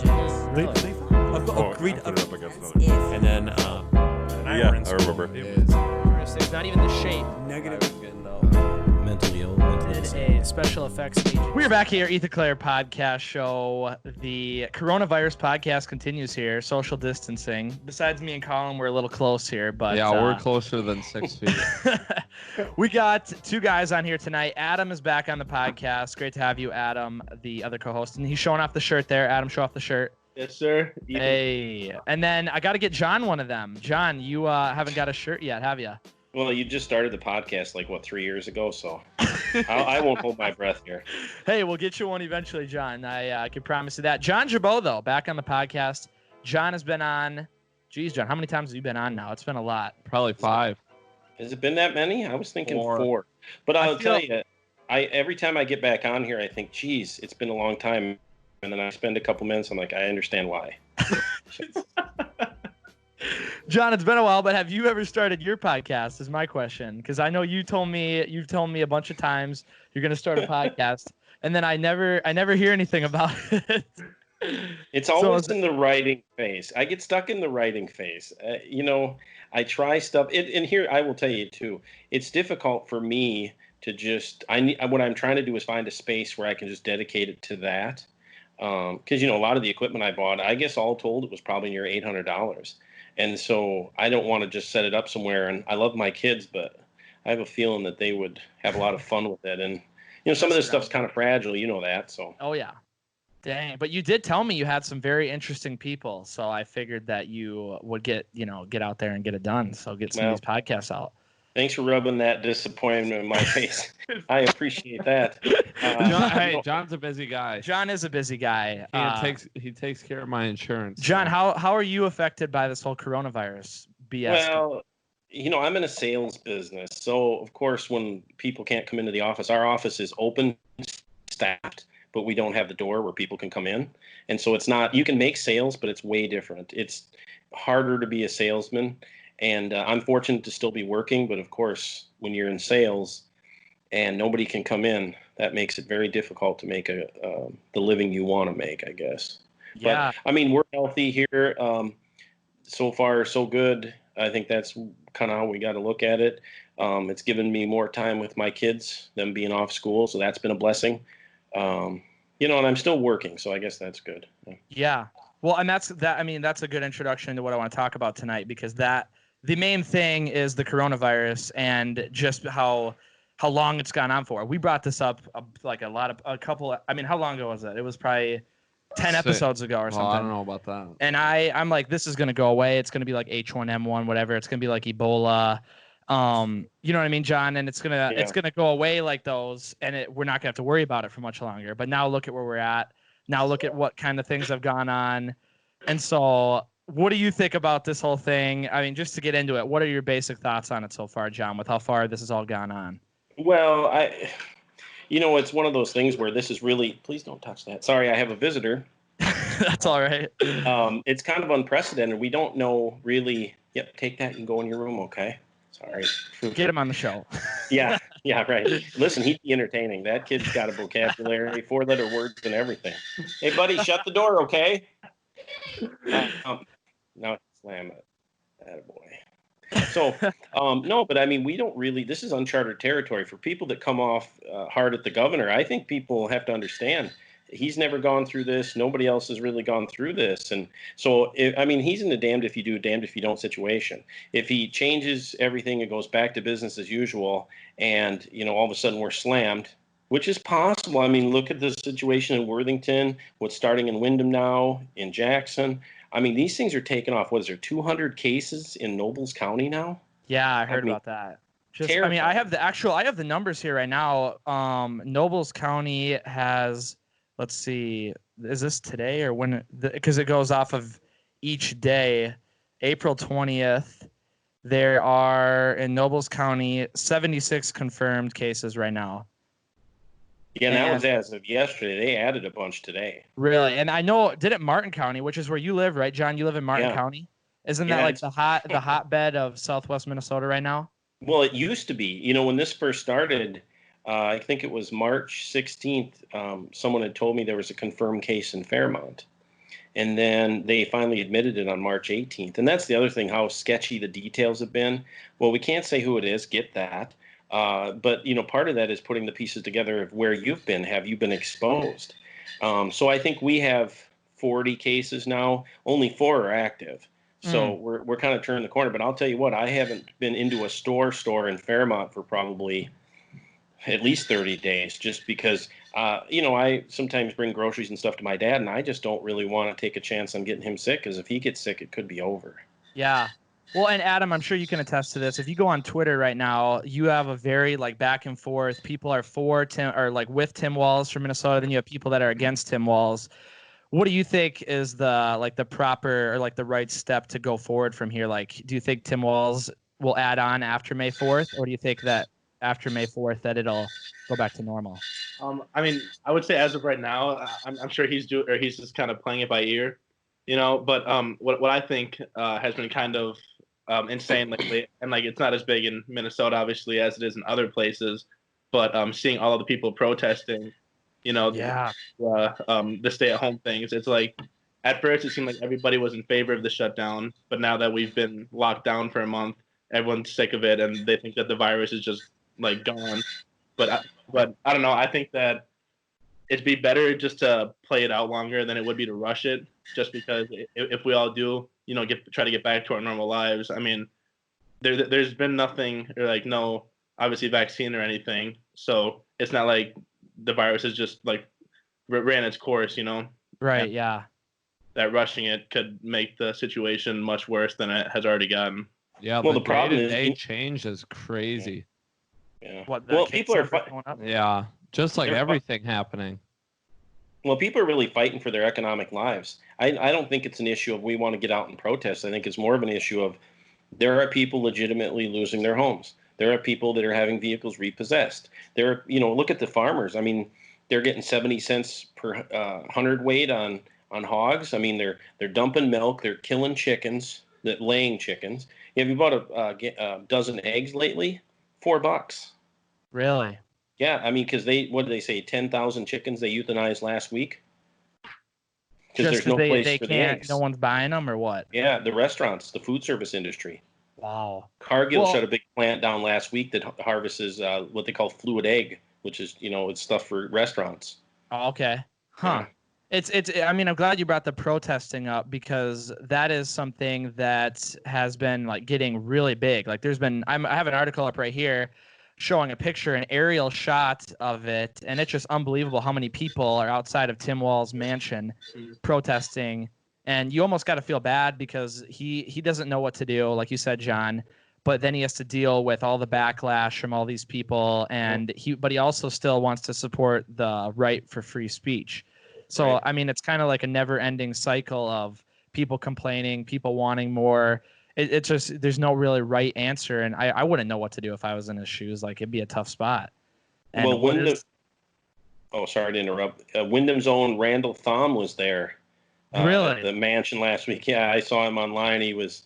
Really? I've got a green. Put it up against another. And then, Yeah, I remember. It's not even the shape. Negative. Mentally ill. Did a special effects agent. We're back here, Ethan Clerc Podcast Show. The coronavirus podcast continues here. Social distancing. Besides me and Colin, we're a little close here, but yeah, we're closer than 6 feet. We got two guys on here tonight. Adam is back on the podcast. Great to have you, Adam, the other co-host, and he's showing off the shirt there. Adam, show off the shirt. Yes, sir. Hey, and then I got to get John one of them. John, you haven't got a shirt yet, have you? Well, you just started the podcast 3 years ago, so I won't hold my breath here. Hey, we'll get you one eventually, John. I can promise you that. John Jabot, though, back on the podcast. John has been on. Geez, John, how many times have you been on now? It's been a lot. Probably 5. Has it been that many? I was thinking 4. 4. But I'll tell you, every time I get back on here, I think, geez, it's been a long time. And then I spend a couple minutes, I'm like, I understand why. John, it's been a while, but have you ever started your podcast is my question. Because I know you've told me a bunch of times you're going to start a podcast, and then I never hear anything about it. It's always in the writing phase. I get stuck in the writing phase. I try stuff. And here, I will tell you, too, it's difficult for me to just what I'm trying to do is find a space where I can just dedicate it to that. Because, a lot of the equipment I bought, I guess all told, it was probably near $800. And so I don't want to just set it up somewhere. And I love my kids, but I have a feeling that they would have a lot of fun with it. And, some of this stuff's kind of fragile, you know that. So. Oh, yeah. Dang. But you did tell me you had some very interesting people. So I figured that you would get out there and get it done. So get some of these podcasts out. Thanks for rubbing that disappointment in my face. I appreciate that. John's a busy guy. John is a busy guy. He takes care of my insurance. John, how are you affected by this whole coronavirus BS? Well, I'm in a sales business. So, of course, when people can't come into the office, our office is open, staffed, but we don't have the door where people can come in. And so it's not, you can make sales, but it's way different. It's harder to be a salesman. And I'm fortunate to still be working, but of course, when you're in sales and nobody can come in, that makes it very difficult to make the living you want to make, I guess. Yeah. But we're healthy here. So far, so good. I think that's kind of how we got to look at it. It's given me more time with my kids, them being off school, so that's been a blessing. And I'm still working, so I guess that's good. Yeah. Well, and that's a good introduction to what I want to talk about tonight, because the main thing is the coronavirus and just how long it's gone on for. We brought this up how long ago was it? It was probably 10 episodes ago or something. I don't know about that. And I'm like, this is going to go away. It's going to be like H1N1, whatever. It's going to be like Ebola. You know what I mean, John? And it's going to go away like those, and we're not going to have to worry about it for much longer. But now look at where we're at. Now look at what kind of things have gone on. And so what do you think about this whole thing? Just to get into it, what are your basic thoughts on it so far, John, with how far this has all gone on? Well, it's one of those things where this is really, please don't touch that. Sorry, I have a visitor. That's all right. It's kind of unprecedented. We don't know really. Yep, take that and go in your room, okay? Sorry. Get him on the show. Yeah, right. Listen, he'd be entertaining. That kid's got a vocabulary, 4-letter words and everything. Hey, buddy, shut the door, okay? Now slam it. Attaboy. So, no, but we don't really, this is uncharted territory. For people that come off hard at the governor, I think people have to understand he's never gone through this. Nobody else has really gone through this. And so, he's in the damned if you do, damned if you don't situation. If he changes everything and goes back to business as usual and, all of a sudden we're slammed, which is possible. Look at the situation in Worthington, what's starting in Windham now, in Jackson. These things are taking off. What is there, 200 cases in Nobles County now? Yeah, I heard about that. I have the numbers here right now. Nobles County has, let's see, is this today or when? Because it goes off of each day. April 20th, there are in Nobles County 76 confirmed cases right now. Yeah, and that was as of yesterday. They added a bunch today. Really? And I know, didn't Martin County, which is where you live, right, John? You live in Martin County? Isn't that like the hotbed of Southwest Minnesota right now? Well, it used to be. When this first started, I think it was March 16th, someone had told me there was a confirmed case in Fairmont. And then they finally admitted it on March 18th. And that's the other thing, how sketchy the details have been. Well, we can't say who it is, get that. But, part of that is putting the pieces together of where you've been. Have you been exposed? So I think we have 40 cases now. Only 4 are active. So we're kind of turning the corner. But I'll tell you what, I haven't been into a store in Fairmont for probably at least 30 days, just because, I sometimes bring groceries and stuff to my dad, and I just don't really want to take a chance on getting him sick, because if he gets sick, it could be over. Yeah. Well, and Adam, I'm sure you can attest to this. If you go on Twitter right now, you have a very back and forth. People are for Tim, or with Tim Walz from Minnesota. Then you have people that are against Tim Walz. What do you think is the proper or the right step to go forward from here? Do you think Tim Walz will add on after May 4th, or do you think that after May 4th that it'll go back to normal? I would say as of right now, I'm sure he's just kind of playing it by ear, But what I think has been kind of insane lately, and it's not as big in Minnesota obviously as it is in other places, but seeing all of the people protesting, the stay-at-home things. It's at first it seemed like everybody was in favor of the shutdown, but now that we've been locked down for a month, everyone's sick of it, and they think that the virus is just gone. But I don't know. I think that it'd be better just to play it out longer than it would be to rush it. Just because if we all do, try to get back to our normal lives. I mean, there's been nothing or no obviously vaccine or anything, so it's not like the virus is just ran its course, Right. And yeah. that rushing it could make the situation much worse than it has already gotten. Yeah. Well, the problem is day change is crazy. Yeah. What? Well, people are going up? Yeah. Just everything happening. Well, people are really fighting for their economic lives. I don't think it's an issue of we want to get out and protest. I think it's more of an issue of there are people legitimately losing their homes. There are people that are having vehicles repossessed. There are, look at the farmers. I mean, they're getting 70 cents per hundredweight on hogs. I mean, they're dumping milk. They're killing chickens, laying chickens. Have you bought a dozen eggs lately? $4. Really? Yeah, I mean, because what did they say? 10,000 chickens they euthanized last week. Because there's no place they for the can't. eggs. No one's buying them, or what? Yeah, the restaurants, the food service industry. Wow. Cargill shut a big plant down last week that harvests what they call fluid egg, which is it's stuff for restaurants. Oh, okay. Huh. Yeah. It's. I mean, I'm glad you brought the protesting up, because that is something that has been getting really big. I have an article up right here showing a picture, an aerial shot of it, and it's just unbelievable how many people are outside of Tim Walz's mansion protesting. And you almost got to feel bad, because he doesn't know what to do, like you said, John, but then he has to deal with all the backlash from all these people, and he also still wants to support the right for free speech. So, right. I mean, it's kind of like a never-ending cycle of people complaining, people wanting more. It's just, there's no really right answer, and I wouldn't know what to do if I was in his shoes. It'd be a tough spot. And well, sorry to interrupt. Wyndham's own Randall Thom was there. Really? At the mansion last week. Yeah, I saw him online. He was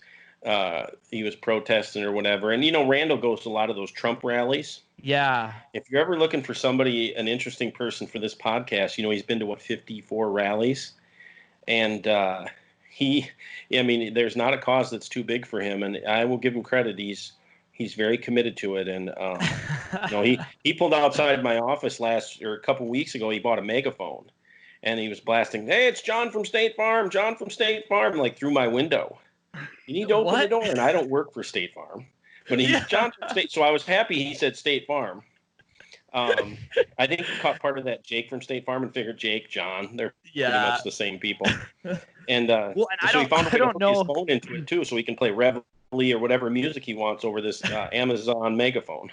protesting or whatever. And Randall goes to a lot of those Trump rallies. Yeah. If you're ever looking for somebody, an interesting person for this podcast, he's been to 54 rallies, and there's not a cause that's too big for him, and I will give him credit. He's very committed to it, and he pulled outside my office a couple weeks ago. He bought a megaphone, and he was blasting, "Hey, it's John from State Farm, John from State Farm," through my window. You need to open the door, and I don't work for State Farm, but he's John from State. So I was happy he said State Farm. I think he caught part of that Jake from State Farm and figured Jake, John, they're pretty much the same people. And so he found a way to hook his phone into it too, so he can play Reveille or whatever music he wants over this Amazon megaphone.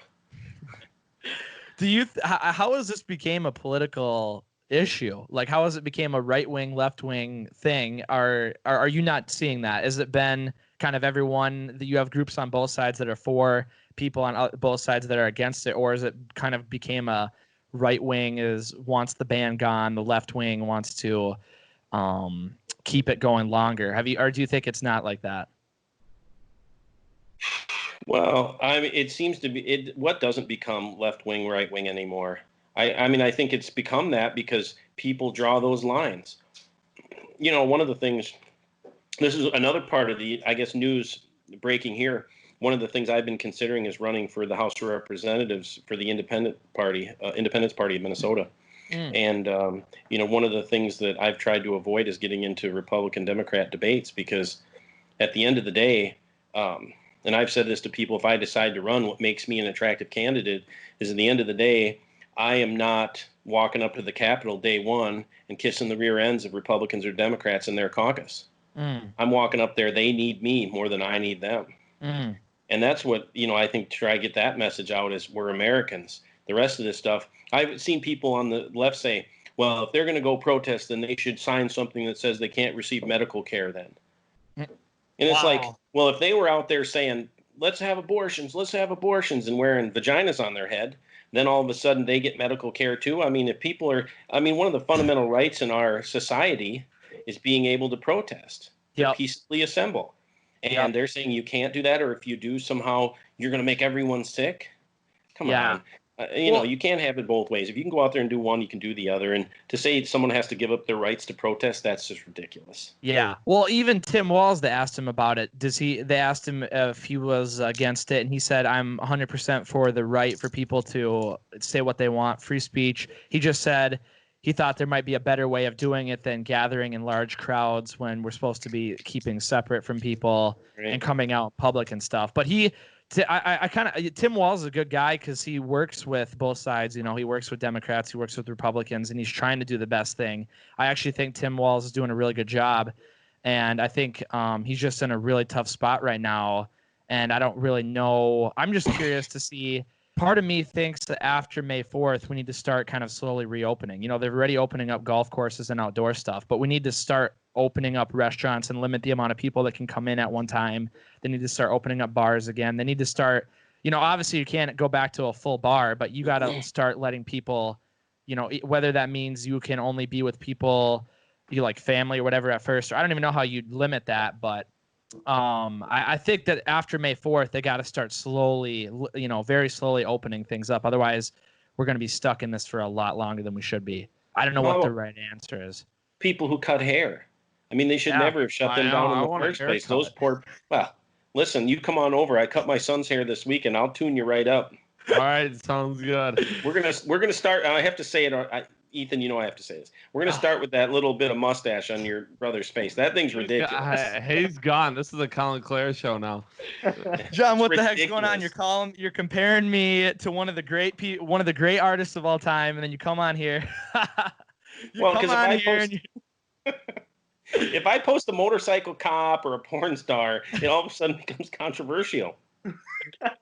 How has this became a political issue? How has it became a right-wing, left-wing thing? Are you not seeing that? Has it been kind of everyone that you have groups on both sides that are for, people on both sides that are against it, or is it kind of became a right-wing wants the ban gone, the left-wing wants to keep it going longer? Or do you think it's not like that? Well, it seems to be what doesn't become left-wing, right-wing anymore. I think it's become that because people draw those lines. one of the things, this is another part of the, I guess, news breaking here. One of the things I've been considering is running for the House of Representatives for the Independence Party of Minnesota. And, one of the things that I've tried to avoid is getting into Republican-Democrat debates, because at the end of the day, and I've said this to people, if I decide to run, what makes me an attractive candidate is at the end of the day, I am not walking up to the Capitol day one and kissing the rear ends of Republicans or Democrats in their caucus. I'm walking up there. They need me more than I need them. And that's what, I think, try to get that message out is we're Americans. The rest of this stuff, I've seen people on the left say, well, if they're going to go protest, then they should sign something that says they can't receive medical care then. And it's like, well, if they were out there saying, let's have abortions, and wearing vaginas on their head, then all of a sudden they get medical care too. I mean, if people are, one of the fundamental rights in our society is being able to protest, peacefully assemble. And they're saying you can't do that, or if you do, somehow you're going to make everyone sick. Come on. You can't have it both ways. If you can go out there and do one, you can do the other. And to say someone has to give up their rights to protest, that's just ridiculous. Yeah. Well, even Tim Walz, they asked him about it. They asked him if he was against it, and he said, I'm 100% for the right for people to say what they want, free speech. He just said he thought there might be a better way of doing it than gathering in large crowds when we're supposed to be keeping separate from people and coming out in public and stuff. But Tim Walz is a good guy because he works with both sides. He works with Democrats, he works with Republicans, and he's trying to do the best thing. I actually think Tim Walz is doing a really good job, and I think he's just in a really tough spot right now. And I don't really know. I'm just curious to see. Part of me thinks that after May 4th, we need to start kind of slowly reopening. They're already opening up golf courses and outdoor stuff, but we need to start opening up restaurants and limit the amount of people that can come in at one time. They need to start opening up bars again. They need to start, obviously you can't go back to a full bar, but you got to start letting people, whether that means you can only be with people you like family or whatever at first, or I don't even know how you'd limit that, but I think that after May 4th, they got to start slowly, very slowly opening things up. Otherwise, we're going to be stuck in this for a lot longer than we should be. I don't know what the right answer is. People who cut hair. They should never have shut them down in the first place. Those poor. Well, listen, you come on over. I cut my son's hair this week, and I'll tune you right up. All right, sounds good. We're gonna start. I have to say it. Ethan, I have to say this. We're going to start with that little bit of mustache on your brother's face. That thing's ridiculous. He's gone. This is the Ethan Clerc Show now. John, what the heck's going on? You're comparing me to one of the great artists of all time, and then you come on here. If I post a motorcycle cop or a porn star, it all of a sudden becomes controversial.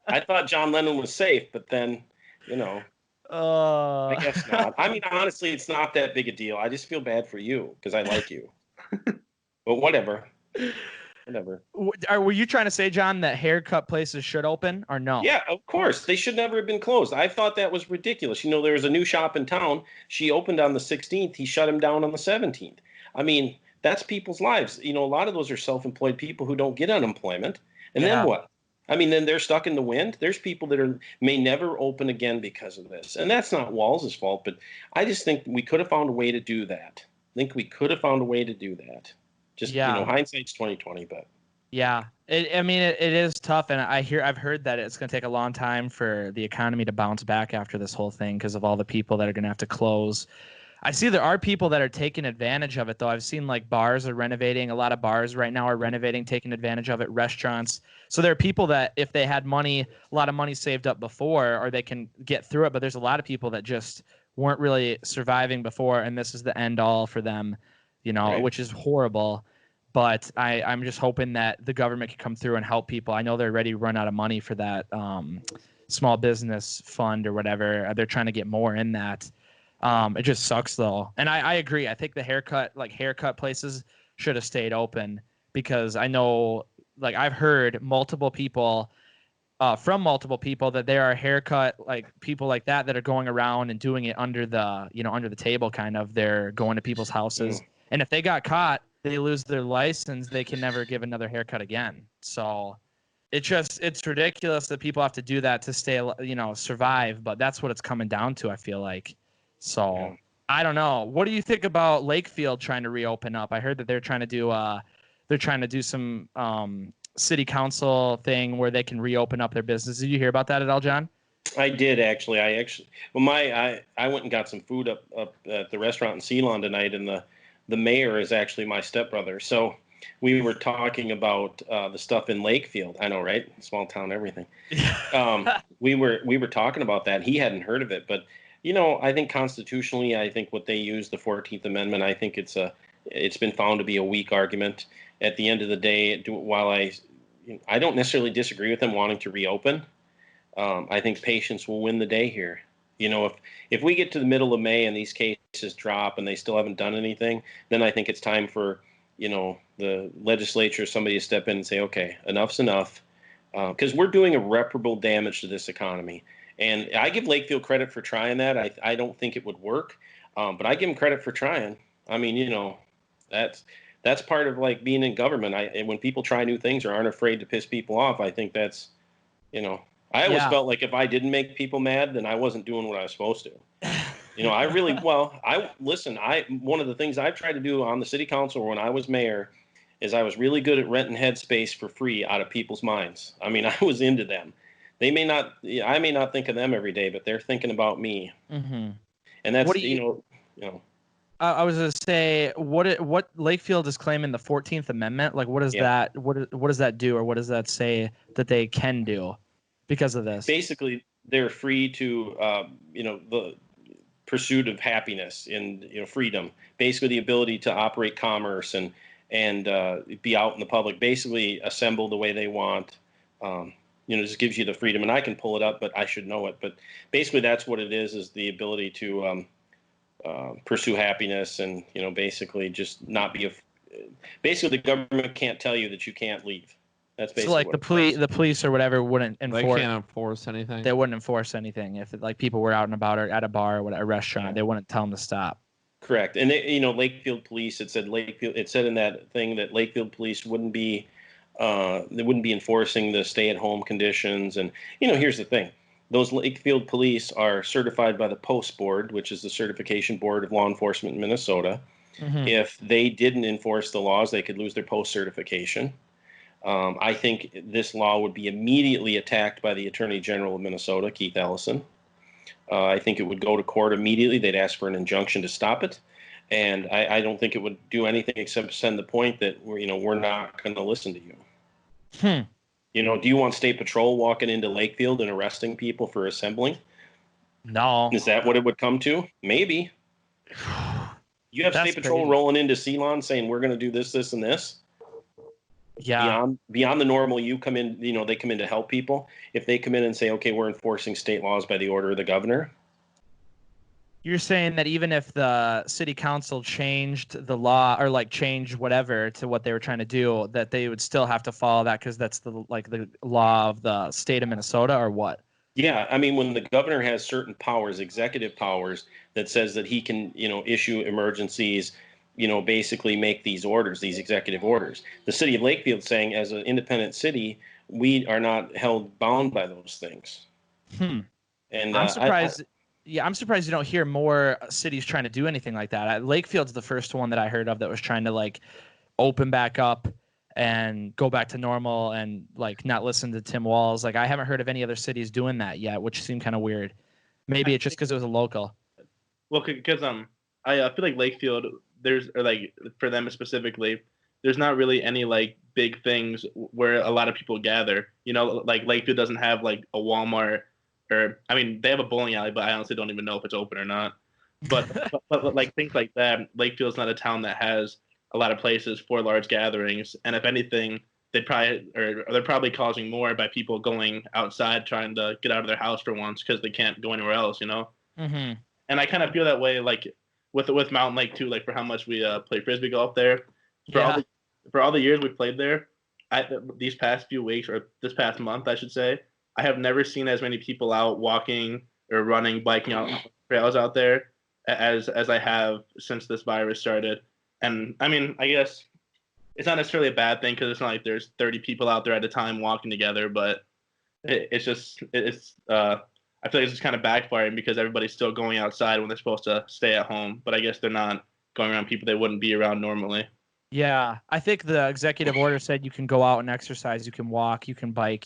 I thought John Lennon was safe, but then, I guess not. Honestly, it's not that big a deal. I just feel bad for you because I like you. But whatever. Were you trying to say, John, that haircut places should open or no? Yeah, of course. They should never have been closed. I thought that was ridiculous. There was a new shop in town. She opened on the 16th. He shut him down on the 17th. That's people's lives. A lot of those are self-employed people who don't get unemployment. And then what? Then they're stuck in the wind. There's people that may never open again because of this. And that's not Walz's fault, but I just think we could have found a way to do that. Just, hindsight's 20/20, but. Yeah. It is tough. And I've heard that it's going to take a long time for the economy to bounce back after this whole thing because of all the people that are going to have to close. I see there are people that are taking advantage of it, though. I've seen bars are renovating. A lot of bars right now are renovating, taking advantage of it, restaurants. So there are people that if they had a lot of money saved up before, or they can get through it. But there's a lot of people that just weren't really surviving before, and this is the end all for them, which is horrible. But I'm just hoping that the government can come through and help people. I know they're already run out of money for that small business fund or whatever. They're trying to get more in that. It just sucks though. And I agree. I think the haircut places should have stayed open because I know, I've heard multiple people from multiple people that there are haircut, people like that are going around and doing it under the table kind of. They're going to people's houses. And if they got caught, they lose their license. They can never give another haircut again. So it's ridiculous that people have to do that to stay, survive. But that's what it's coming down to, I feel like. So I don't know. What do you think about Lakefield trying to reopen up? I heard that they're trying to do some city council thing where they can reopen up their business. Did you hear about that at all, John? I did actually. I went and got some food up at the restaurant in Ceylon tonight, and the mayor is actually my stepbrother. So we were talking about the stuff in Lakefield. I know, right? Small town, everything. We were talking about that. He hadn't heard of it, but I think constitutionally, I think what they use, the 14th Amendment, I think it's been found to be a weak argument. At the end of the day, while I don't necessarily disagree with them wanting to reopen, I think patience will win the day here. If we get to the middle of May and these cases drop and they still haven't done anything, then I think it's time for the legislature, somebody to step in and say, okay, enough's enough, because we're doing irreparable damage to this economy. And I give Lakefield credit for trying that. I don't think it would work, but I give them credit for trying. I mean, that's part of like being in government. When people try new things or aren't afraid to piss people off, I think that's, I always felt like if I didn't make people mad, then I wasn't doing what I was supposed to. One of the things I've tried to do on the city council when I was mayor is I was really good at renting headspace for free out of people's minds. I mean, I was into them. I may not think of them every day, but they're thinking about me. Mm-hmm. And that's, I was going to say, what Lakefield is claiming the 14th Amendment, like what is that, what does that do, or what does that say that they can do because of this? Basically, they're free to, the pursuit of happiness and, freedom, basically the ability to operate commerce and be out in the public, basically assemble the way they want. Just gives you the freedom, and I can pull it up, but I should know it. But basically that's what it is the ability to pursue happiness and, basically just not be basically the government can't tell you that you can't leave. That's basically so like the police or whatever wouldn't enforce. They can't enforce anything. They wouldn't enforce anything if like people were out and about or at a bar or a restaurant. They wouldn't tell them to stop. Correct. And Lakefield police, it said in that thing that Lakefield police wouldn't be enforcing the stay-at-home conditions. And here's the thing: those Lakefield police are certified by the Post Board, which is the certification board of law enforcement in Minnesota. Mm-hmm. If they didn't enforce the laws, they could lose their post certification. I think this law would be immediately attacked by the Attorney General of Minnesota, Keith Ellison. I think it would go to court immediately. They'd ask for an injunction to stop it. And I don't think it would do anything except send the point that we're not going to listen to you. Do you want State Patrol walking into Lakefield and arresting people for assembling? No. Is that what it would come to? Maybe. You have State Patrol rolling into Ceylon saying we're going to do this, this, and this. Yeah. Beyond the normal, you come in. They come in to help people. If they come in and say, okay, we're enforcing state laws by the order of the governor. You're saying that even if the city council changed the law or like changed whatever to what they were trying to do, that they would still have to follow that because that's the law of the state of Minnesota, or what? Yeah, I mean, when the governor has certain powers, executive powers, that says that he can, issue emergencies, basically make these orders, these executive orders. The city of Lakefield saying, as an independent city, we are not held bound by those things. And I'm surprised. I'm surprised you don't hear more cities trying to do anything like that. Lakefield's the first one that I heard of that was trying to like open back up and go back to normal and like not listen to Tim Walz. Like I haven't heard of any other cities doing that yet, which seemed kind of weird. Maybe it's just because it was a local. Well, because I feel like Lakefield, for them specifically, there's not really any like big things where a lot of people gather. Like Lakefield doesn't have like a Walmart. They have a bowling alley, but I honestly don't even know if it's open or not. But like things like that, Lakefield's not a town that has a lot of places for large gatherings. And if anything, they're probably causing more by people going outside trying to get out of their house for once because they can't go anywhere else, Mm-hmm. And I kind of feel that way, like with Mountain Lake too, like for how much we play frisbee golf there. For all the years we played there, these past few weeks or this past month, I should say, I have never seen as many people out walking or running, biking out trails out there as I have since this virus started. And I mean, I guess it's not necessarily a bad thing because it's not like there's 30 people out there at a time walking together, but I I feel like it's kind of backfiring because everybody's still going outside when they're supposed to stay at home. But I guess they're not going around people they wouldn't be around normally. Yeah, I think the executive order said you can go out and exercise, you can walk, you can bike,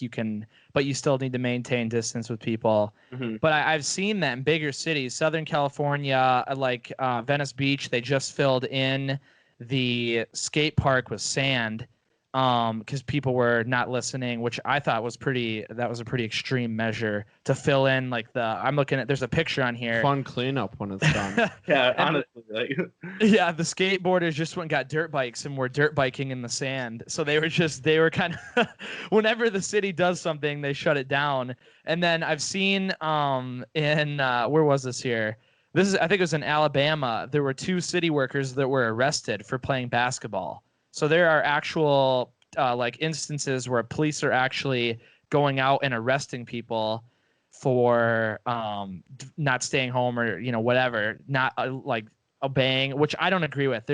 but you still need to maintain distance with people. Mm-hmm. But I've seen that in bigger cities, Southern California, like Venice Beach, they just filled in the skate park with sand because people were not listening, which I thought was that was a pretty extreme measure to fill in I'm looking at, there's a picture on here. Fun cleanup when it's done. Yeah, honestly, yeah, the skateboarders just went and got dirt bikes and were dirt biking in the sand. So they were kind of, whenever the city does something, they shut it down. And then I've seen where was this here? I think it was in Alabama. There were 2 city workers that were arrested for playing basketball. So there are actual instances where police are actually going out and arresting people for not staying home or whatever, not obeying, which I don't agree with.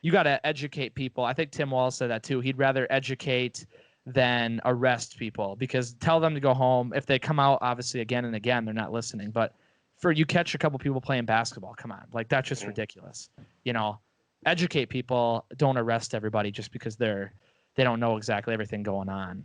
You got to educate people. I think Tim Walz said that too. He'd rather educate than arrest people, because tell them to go home. If they come out, obviously again and again, they're not listening. But you catch a couple people playing basketball, come on, that's just ridiculous. Educate people, don't arrest everybody just because they don't know exactly everything going on,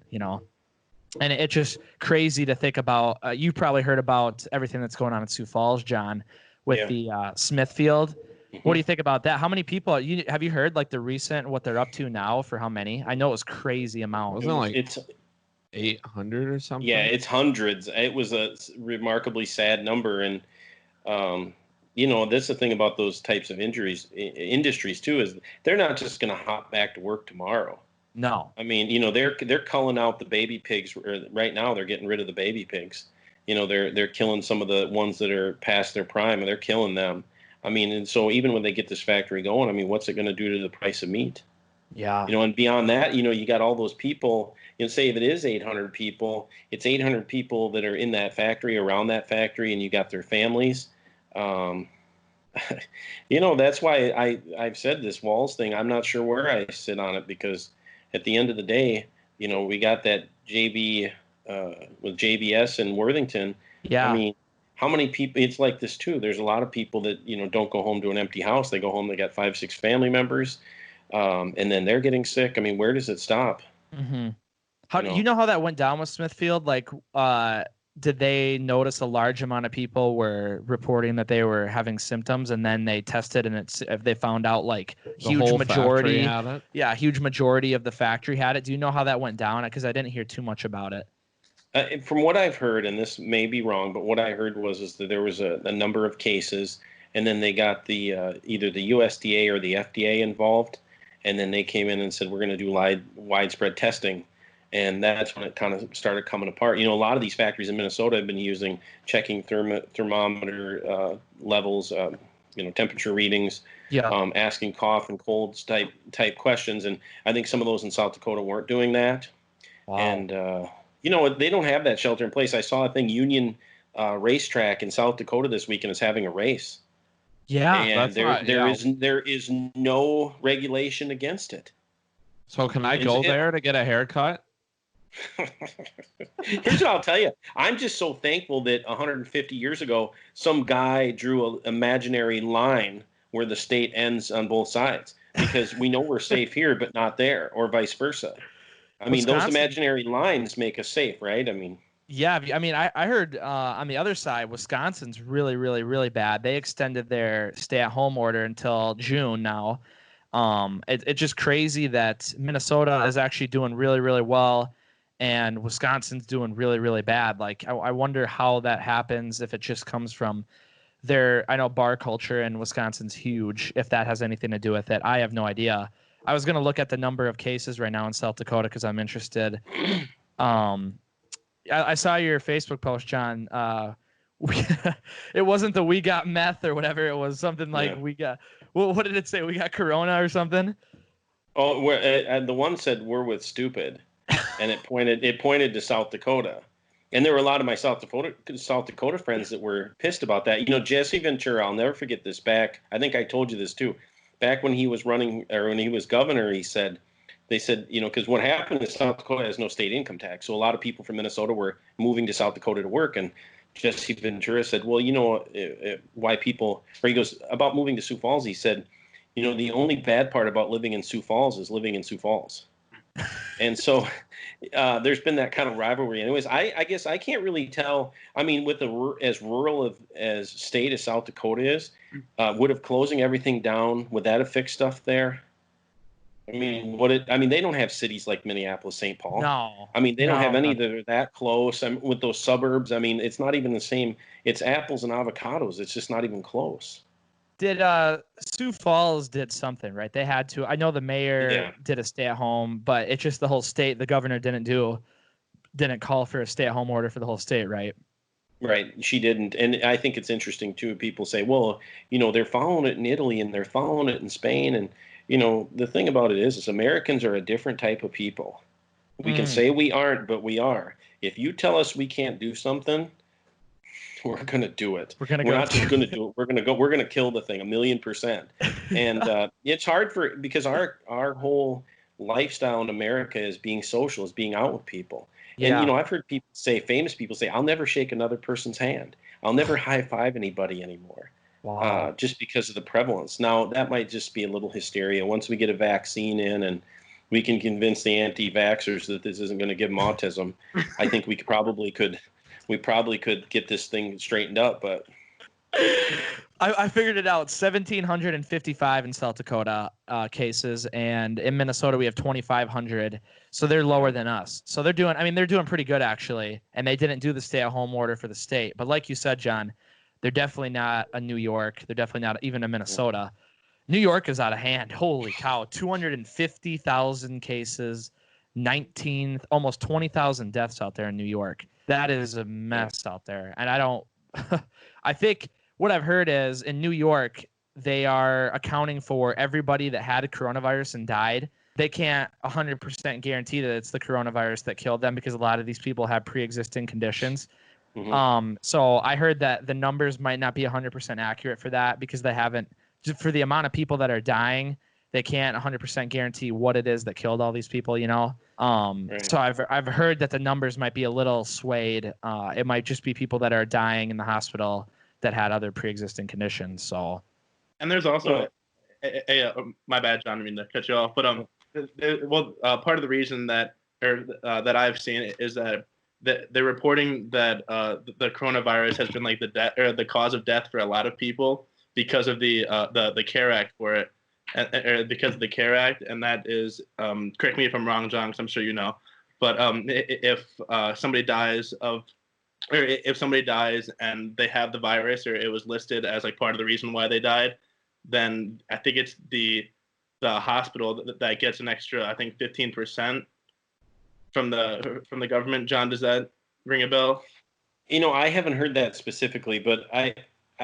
And it's just crazy to think about. You probably heard about everything that's going on in Sioux Falls, John, with the Smithfield. What do you think about that? How many people have you heard the recent what they're up to now for how many? I know it was crazy amount. Wasn't it's 800 or something? Yeah, it's hundreds. It was a remarkably sad number, and that's the thing about those types of industries too, is they're not just going to hop back to work tomorrow. No. I mean, they're culling out the baby pigs. Right now, they're getting rid of the baby pigs. They're killing some of the ones that are past their prime, and they're killing them. I mean, and so even when they get this factory going, I mean, what's it going to do to the price of meat? Yeah. And beyond that, you got all those people, say if it is 800 people, it's 800 people that are in that factory, around that factory, and you got their families. That's why I've said this Walz thing. I'm not sure where I sit on it, because at the end of the day, we got that with JBS and Worthington. Yeah. I mean, how many people? It's like this too. There's a lot of people that don't go home to an empty house. They go home. They got 5, 6 family members, and then they're getting sick. I mean, where does it stop? Mm-hmm. How do you know how that went down with Smithfield? Did they notice a large amount of people were reporting that they were having symptoms, and then they tested, and they found out huge majority had it? Yeah, huge majority of the factory had it. Do you know how that went down? Because I didn't hear too much about it. From what I've heard, and this may be wrong, but what I heard is that there was a number of cases, and then they got the either the USDA or the FDA involved, and then they came in and said, we're going to do widespread testing. And that's when it kind of started coming apart. A lot of these factories in Minnesota have been checking thermometer levels, temperature readings, asking cough and colds type questions. And I think some of those in South Dakota weren't doing that. Wow. And, they don't have that shelter in place. I saw a thing, Union Racetrack in South Dakota this weekend is having a race. Yeah. And there is no regulation against it. So can I go there to get a haircut? Here's what I'll tell you. I'm just so thankful that 150 years ago, some guy drew an imaginary line where the state ends on both sides, because we know we're safe here, but not there, or vice versa. I mean, those imaginary lines make us safe, right? I mean, yeah. I mean, I heard on the other side, Wisconsin's really, really, really bad. They extended their stay-at-home order until June now. It's just crazy that Minnesota is actually doing really, really well, and Wisconsin's doing really, really bad. I wonder how that happens, if it just comes from I know bar culture in Wisconsin's huge, if that has anything to do with it. I have no idea. I was going to look at the number of cases right now in South Dakota because I'm interested. I saw your Facebook post, John. It wasn't the we got meth or whatever. It was something we got. Well, what did it say? We got corona or something? Oh, the one said we're with stupid, and it pointed to South Dakota, and there were a lot of my South Dakota friends that were pissed about that. Jesse Ventura, I'll never forget this. I think I told you this too. Back when he was running, or when he was governor, they said, because what happened is South Dakota has no state income tax, so a lot of people from Minnesota were moving to South Dakota to work, and Jesse Ventura said, well, why people, or he goes, about moving to Sioux Falls, he said, the only bad part about living in Sioux Falls is living in Sioux Falls. And so there's been that kind of rivalry. Anyways, I guess I can't really tell. I mean, with as rural as state as South Dakota is, would have closing everything down, would that have fixed stuff there? I mean, they don't have cities like Minneapolis, St. Paul. No. I mean, they don't have any no. that are that close. I mean, with those suburbs, I mean, it's not even the same. It's apples and avocados. It's just not even close. Did Sioux Falls did something, right? They had to. I know the mayor did a stay-at-home, but it's just the whole state. The governor didn't call for a stay-at-home order for the whole state, right? Right. She didn't. And I think it's interesting, too. People say, well, they're following it in Italy and they're following it in Spain. And, the thing about it is Americans are a different type of people. We can say we aren't, but we are. If you tell us we can't do something, we're going to do it. We're not just going to do it. We're going to kill the thing 1,000,000%. And it's hard because our whole lifestyle in America is being social, is being out with people. Yeah. And, I've heard famous people say, I'll never shake another person's hand. I'll never high five anybody anymore. Wow. Just because of the prevalence. Now, that might just be a little hysteria. Once we get a vaccine in and we can convince the anti-vaxxers that this isn't going to give them autism, I think we probably could get this thing straightened up. But I figured it out. 1,755 in South Dakota cases, and in Minnesota we have 2,500. So they're lower than us. So they're doing pretty good actually. And they didn't do the stay-at-home order for the state. But like you said, John, they're definitely not a New York. They're definitely not even a Minnesota. New York is out of hand. Holy cow! 250,000 cases, almost 20,000 deaths out there in New York. That is a mess out there. And I think what I've heard is in New York, they are accounting for everybody that had a coronavirus and died. They can't 100% guarantee that it's the coronavirus that killed them because a lot of these people have pre-existing conditions. Mm-hmm. So I heard that the numbers might not be 100% accurate for that because they haven't, for the amount of people that are dying, they can't 100% guarantee what it is that killed all these people, Right. So I've heard that the numbers might be a little swayed. It might just be people that are dying in the hospital that had other pre-existing conditions. So, and there's also my bad, John, I mean to cut you off, but part of the reason that I've seen is that they're reporting that the coronavirus has been like the cause of death for a lot of people because of the CARE Act for it. Because of the CARE Act, and that is, correct me if I'm wrong, John, because I'm sure you know, but if somebody dies and they have the virus, or it was listed as like part of the reason why they died, then I think it's the hospital that gets an extra, I think 15% from the government. John, does that ring a bell? I haven't heard that specifically, but I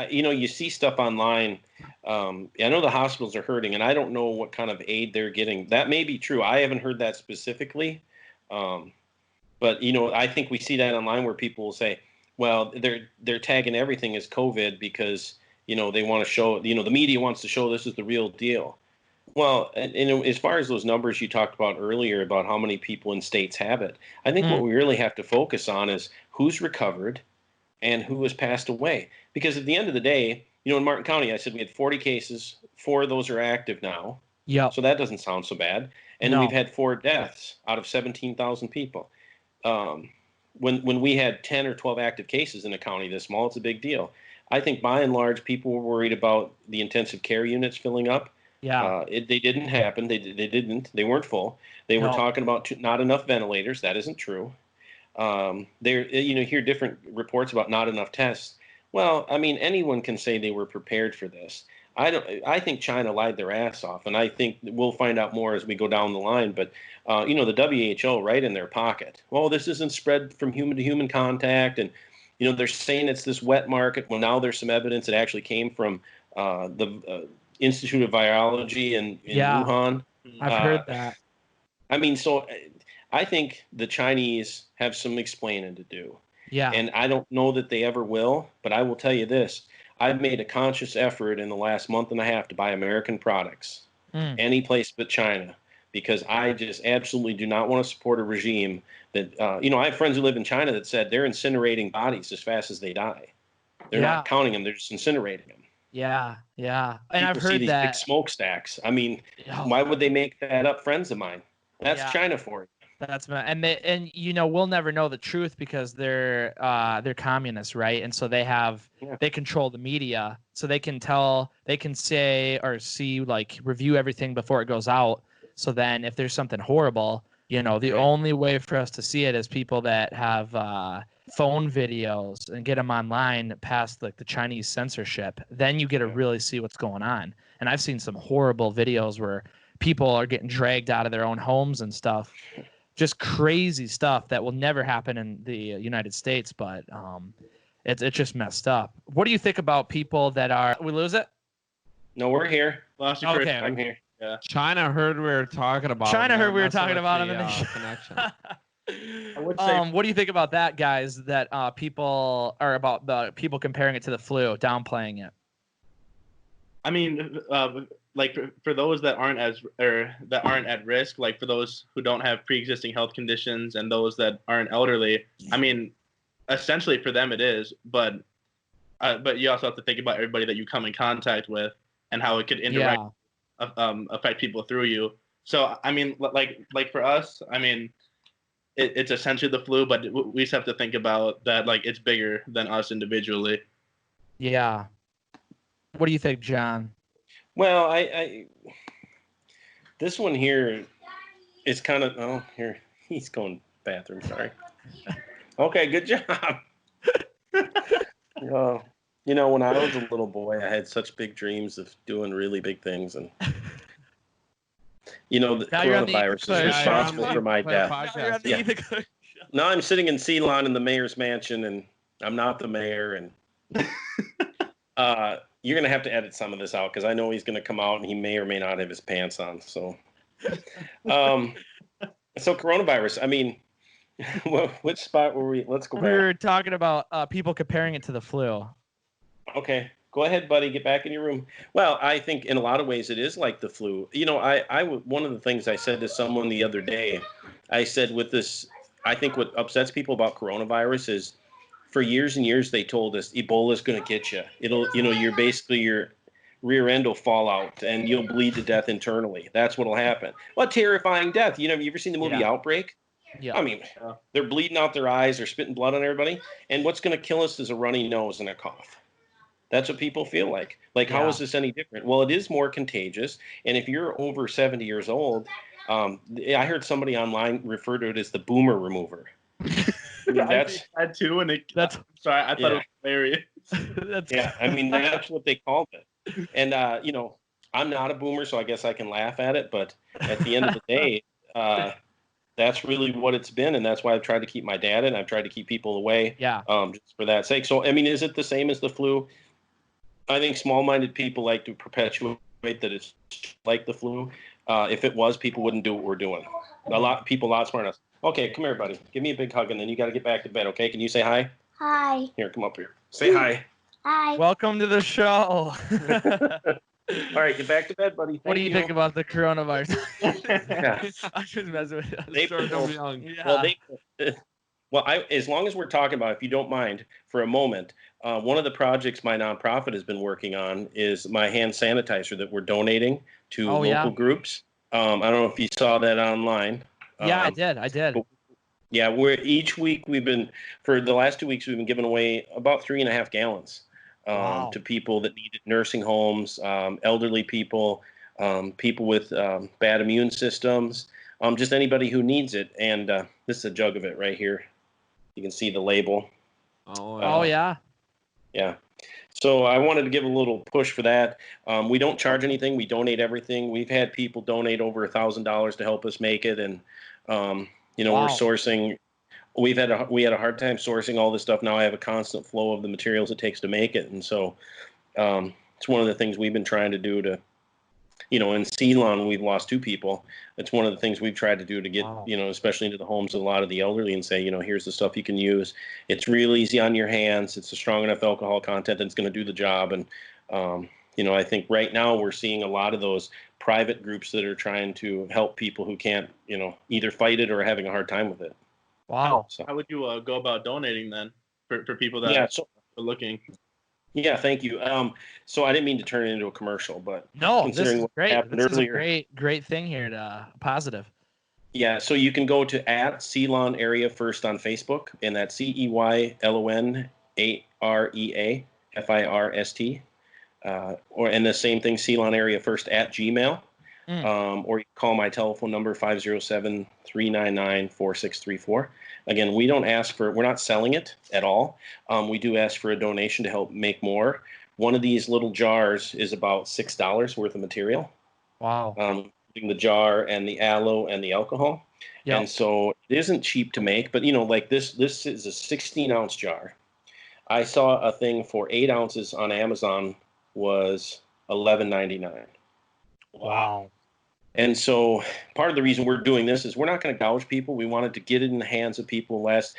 you see stuff online. I know the hospitals are hurting, and I don't know what kind of aid they're getting. That may be true. I haven't heard that specifically. But I think we see that online where people will say, well, they're tagging everything as COVID because, they want to show, the media wants to show this is the real deal. Well, and as far as those numbers you talked about earlier about how many people in states have it, I think what we really have to focus on is who's recovered and who has passed away. Because at the end of the day, in Martin County, I said we had 40 cases. 4 of those are active now. Yeah. So that doesn't sound so bad. And we've had 4 deaths out of 17,000 people. When we had 10 or 12 active cases in a county this small, it's a big deal. I think by and large, people were worried about the intensive care units filling up. Yeah. They didn't happen. They didn't. They weren't full. They were talking about not enough ventilators. That isn't true. Hear different reports about not enough tests. Well, I mean, anyone can say they were prepared for this. I think China lied their ass off, and I think we'll find out more as we go down the line. But the WHO right in their pocket. Well, this isn't spread from human to human contact, and they're saying it's this wet market. Well, now there's some evidence it actually came from the Institute of Virology in Wuhan. I've heard that. I mean, so I think the Chinese have some explaining to do. Yeah. And I don't know that they ever will, but I will tell you this. I've made a conscious effort in the last month and a half to buy American products, any place but China, because I just absolutely do not want to support a regime that, I have friends who live in China that said they're incinerating bodies as fast as they die. They're not counting them; they're just incinerating them. Yeah, yeah. And People I've see heard these that. big smokestacks. I mean, Oh, why would they make that up? Friends of mine. That's China for you. That's and we'll never know the truth because they're communists, right? And so they control the media, so they can say or see, like, review everything before it goes out. So then if there's something horrible, the only way for us to see it is people that have phone videos and get them online past like the Chinese censorship. Then you get to really see what's going on. And I've seen some horrible videos where people are getting dragged out of their own homes and stuff. Just crazy stuff that will never happen in the United States, but it's just messed up. What do you think about people that are? We lose it? No, we're here. Lost you for a Okay. second. I'm here. Yeah. China heard we were talking about. China him. heard we were Messing talking with about the, him, and they connection. I would say what do you think about that, guys? That people are about the people comparing it to the flu, downplaying it. I mean, like for those that aren't at risk, like for those who don't have pre-existing health conditions and those that aren't elderly, I mean, essentially for them it is, but you also have to think about everybody that you come in contact with and how it could indirectly affect people through you. So I mean, like for us, I mean, it's essentially the flu, but we just have to think about that, like, it's bigger than us individually. Yeah. What do you think, John? Well, I this one here is kind of here he's going bathroom. Sorry. Okay, good job. When I was a little boy, I had such big dreams of doing really big things, and the coronavirus is responsible for my death. Now I'm sitting in Ceylon in the mayor's mansion, and I'm not the mayor, and you're going to have to edit some of this out because I know he's going to come out and he may or may not have his pants on. So, so coronavirus, I mean, which spot were we? Let's go back. We were talking about people comparing it to the flu. Okay. Go ahead, buddy. Get back in your room. Well, I think in a lot of ways it is like the flu. One of the things I said to someone the other day, I said with this, I think what upsets people about coronavirus is for years and years they told us Ebola is going to get you. Your rear end will fall out and you'll bleed to death internally. That's what'll happen. What terrifying death. Have you ever seen the movie Outbreak? Yeah. I mean, they're bleeding out their eyes, they're spitting blood on everybody. And what's going to kill us is a runny nose and a cough. That's what people feel like. How is this any different? Well, it is more contagious. And if you're over 70 years old, I heard somebody online refer to it as the boomer remover. That's that too, and sorry, I thought it was hilarious. That's what they called it. And I'm not a boomer, so I guess I can laugh at it. But at the end of the day, that's really what it's been, and that's why I've tried to keep my dad in. I've tried to keep people away. Just for that sake. So I mean, is it the same as the flu? I think small-minded people like to perpetuate that it's like the flu. If it was, people wouldn't do what we're doing. A lot smarter than us. Okay, come here, buddy. Give me a big hug, and then you got to get back to bed, okay? Can you say hi? Hi. Here, come up here. Say hi. Hi. Welcome to the show. All right, get back to bed, buddy. What do you think about the coronavirus? Yeah. I'm just messing with you. They Start both- them young. Yeah. As long as we're talking about, if you don't mind, for a moment, one of the projects my nonprofit has been working on is my hand sanitizer that we're donating to local groups. I don't know if you saw that online. Yeah, I did. Yeah, each week for the last 2 weeks, we've been giving away about 3.5 gallons to people that need it, nursing homes, elderly people, people with bad immune systems, just anybody who needs it. And this is a jug of it right here. You can see the label. Oh, yeah. Yeah. So I wanted to give a little push for that. We don't charge anything. We donate everything. We've had people donate over $1,000 to help us make it. And, we're sourcing. We had a hard time sourcing all this stuff. Now I have a constant flow of the materials it takes to make it. And so it's one of the things we've been trying to do to, in Ceylon, we've lost 2 people. It's one of the things we've tried to do to get, especially into the homes of a lot of the elderly and say, here's the stuff you can use. It's real easy on your hands. It's a strong enough alcohol content that's going to do the job. And, I think right now we're seeing a lot of those private groups that are trying to help people who can't, either fight it or are having a hard time with it. Wow. So, How would you go about donating then for people that yeah, are looking? yeah, thank you. So I didn't mean to turn it into a commercial, but No, this considering is what great. happened This is a earlier, great thing here to positive. yeah, so you can go to @Ceylon Area First on Facebook, and that's CEYLONAREAFIRST, and the same thing, Ceylon Area First @Gmail, or you can call my telephone number 507-399-4634. Again, we're not selling it at all. We do ask for a donation to help make more. One of these little jars is about $6 worth of material. Wow. Including the jar and the aloe and the alcohol. Yep. And so it isn't cheap to make, but like this is a 16-ounce jar. I saw a thing for 8 ounces on Amazon was $11.99. Wow. And so part of the reason we're doing this is we're not going to gouge people. We wanted to get it in the hands of people. Last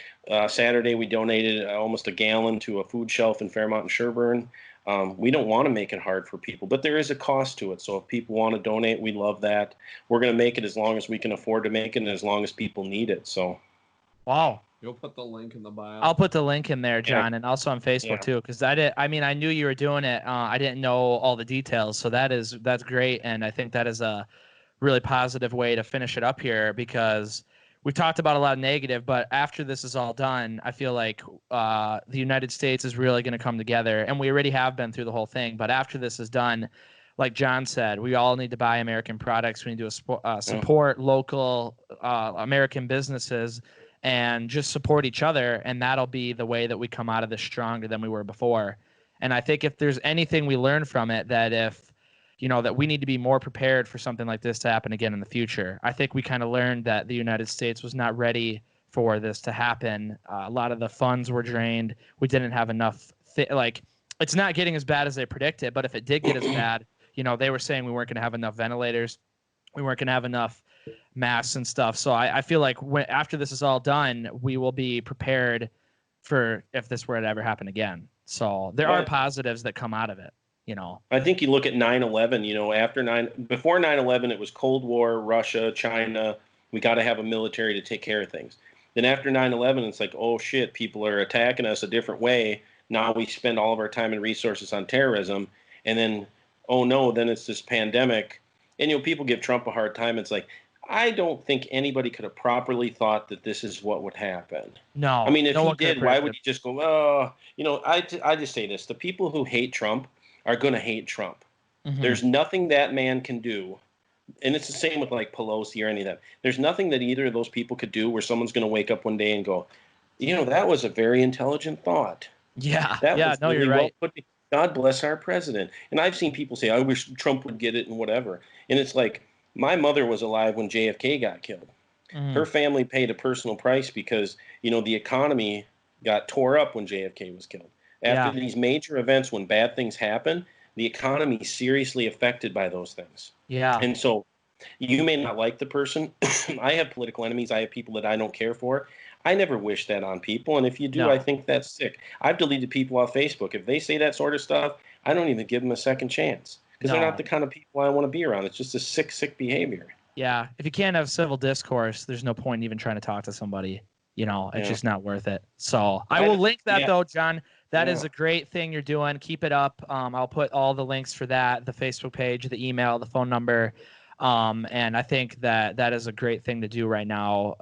Saturday, we donated almost a gallon to a food shelf in Fairmont and Sherburne. We don't want to make it hard for people, but there is a cost to it. So if people want to donate, we love that. We're going to make it as long as we can afford to make it and as long as people need it. So, wow. You'll put the link in the bio. I'll put the link in there, John, and also on Facebook too, because I knew you were doing it. I didn't know all the details, so that's great, and I think that is a really positive way to finish it up here, because we've talked about a lot of negative, but after this is all done, I feel like the United States is really going to come together, and we already have been through the whole thing. But after this is done, like John said, we all need to buy American products. We need to support local American businesses and just support each other, and that'll be the way that we come out of this stronger than we were before. And I think if there's anything we learn from it, that that we need to be more prepared for something like this to happen again in the future. I think we kind of learned that the United States was not ready for this to happen. A lot of the funds were drained. We didn't have enough. It's not getting as bad as they predicted, but if it did get as bad, they were saying we weren't going to have enough ventilators. We weren't going to have enough masks and stuff. So I feel like after this is all done, we will be prepared for if this were to ever happen again. So there are positives that come out of it. I think you look at 9/11, before 9/11, it was Cold War, Russia, China. We got to have a military to take care of things. Then after 9/11, it's like, oh shit, people are attacking us a different way. Now we spend all of our time and resources on terrorism. And then, oh no, then it's this pandemic. And, people give Trump a hard time. It's like, I don't think anybody could have properly thought that this is what would happen. No. I mean, if no he did, why would he just go, oh, I just say this. The people who hate Trump are going to hate Trump. Mm-hmm. There's nothing that man can do. And it's the same with like Pelosi or any of that. There's nothing that either of those people could do where someone's going to wake up one day and go, that was a very intelligent thought. Yeah. You're right. God bless our president. And I've seen people say, I wish Trump would get it and whatever. And it's like, my mother was alive when JFK got killed. Mm-hmm. Her family paid a personal price because, the economy got tore up when JFK was killed. After these major events, when bad things happen, the economy is seriously affected by those things. Yeah. And so you may not like the person. I have political enemies. I have people that I don't care for. I never wish that on people. And if you do, I think that's sick. I've deleted people off Facebook. If they say that sort of stuff, I don't even give them a second chance because they're not the kind of people I want to be around. It's just a sick behavior. Yeah. If you can't have civil discourse, there's no point in even trying to talk to somebody. It's just not worth it. So I will link that though, John. That is a great thing you're doing. Keep it up. I'll put all the links for that, the Facebook page, the email, the phone number. And I think that is a great thing to do right now,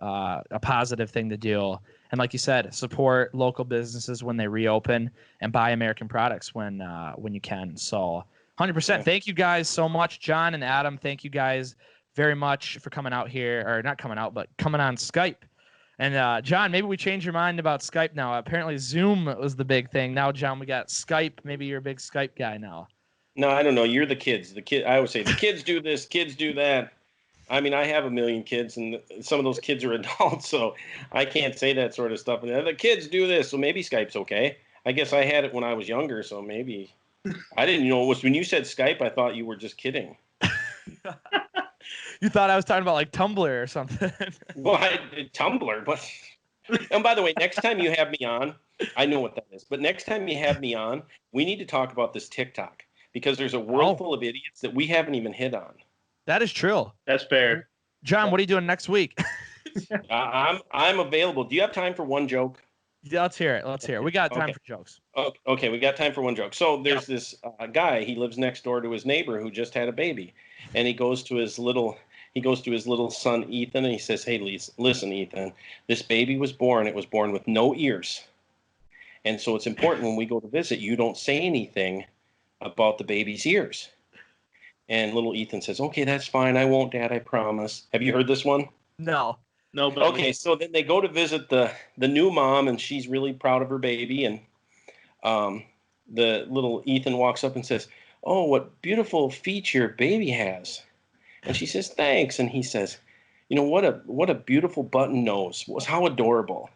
a positive thing to do. And like you said, support local businesses when they reopen and buy American products when you can. So 100%. Thank you guys so much, John and Adam. Thank you guys very much for coming out here, or not coming out, but coming on Skype. And John, maybe we change your mind about Skype now. Apparently Zoom was the big thing. Now, John, we got Skype. Maybe you're a big Skype guy now. No, I don't know. You're the kids. I always say the kids do this, kids do that. I mean, I have 1 million kids, and some of those kids are adults, so I can't say that sort of stuff. And the kids do this, so maybe Skype's okay. I guess I had it when I was younger, so maybe. I didn't know it was when you said Skype. I thought you were just kidding. You thought I was talking about like Tumblr or something. Well, Tumblr, but. And by the way, next time you have me on, I know what that is, but next time you have me on, we need to talk about this TikTok because there's a world full of idiots that we haven't even hit on. That is true. That's fair. John, what are you doing next week? I'm available. Do you have time for one joke? Yeah, let's hear it. We got time Okay. for jokes. Okay, we got time for one joke. So there's this guy. He lives next door to his neighbor who just had a baby, and he goes to his little son Ethan, and he says, "Hey, listen, Ethan, this baby was born. It was born with no ears, and so it's important when we go to visit, you don't say anything about the baby's ears." And little Ethan says, "Okay, that's fine. I won't, Dad. I promise." Have you heard this one? No. No, but Okay, so then they go to visit the new mom, and she's really proud of her baby. And the little Ethan walks up and says, "Oh, what beautiful feet your baby has." And she says, "Thanks." And he says, "You know, what a beautiful button nose. How adorable."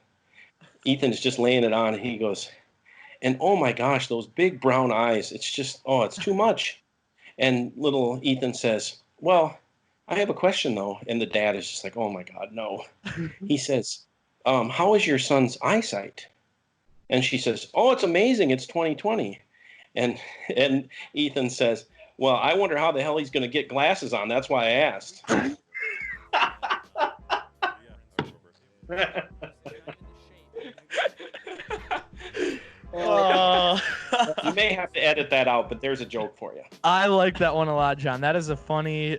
Ethan is just laying it on, and he goes, "And oh my gosh, those big brown eyes. It's just, it's too much." And little Ethan says, "Well, I have a question though." And the dad is just like, "Oh my God, no." He says, "How is your son's eyesight?" And she says, "Oh, it's amazing. It's 2020. And Ethan says, "Well, I wonder how the hell he's going to get glasses on. That's why I asked." You may have to edit that out, but there's a joke for you. I like that one a lot, John. That is a funny.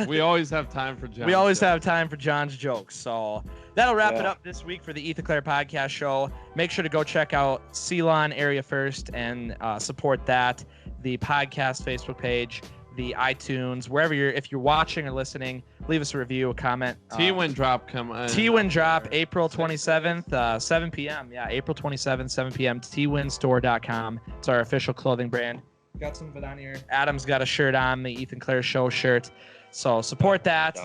We always have time for John. We always have time for John's jokes. So that'll wrap it Yeah. up this week for the Ethan Clerc Podcast Show. Make sure to go check out Ceylon Area First and support that. The podcast Facebook page, the iTunes, wherever if you're watching or listening, leave us a review, a comment. T-Win drop coming. T-Win drop April 27th, 7 p.m. Yeah, April 27th, 7 p.m. TWinstore.com. It's our official clothing brand. Got some of it on here. Adam's got a shirt on, the Ethan Clerc Show shirt. So support that.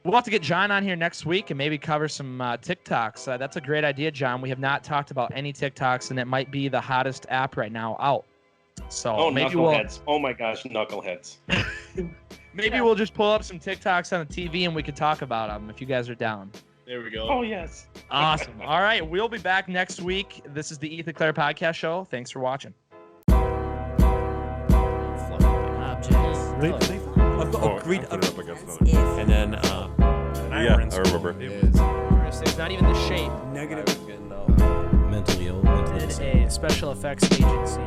We'll have to get John on here next week and maybe cover some TikToks. That's a great idea, John. We have not talked about any TikToks, and it might be the hottest app right now out. So maybe knuckleheads. Oh my gosh, knuckleheads. maybe we'll just pull up some TikToks on the TV and we could talk about them if you guys are down. there we go. Oh yes. Awesome. All right, we'll be back next week. This is the Ethan Clerc Podcast Show. Thanks for watching. Objects. Agreed. And then Yeah, I remember. Characteristics, not even the shape. mentally ill. And a special effects agency.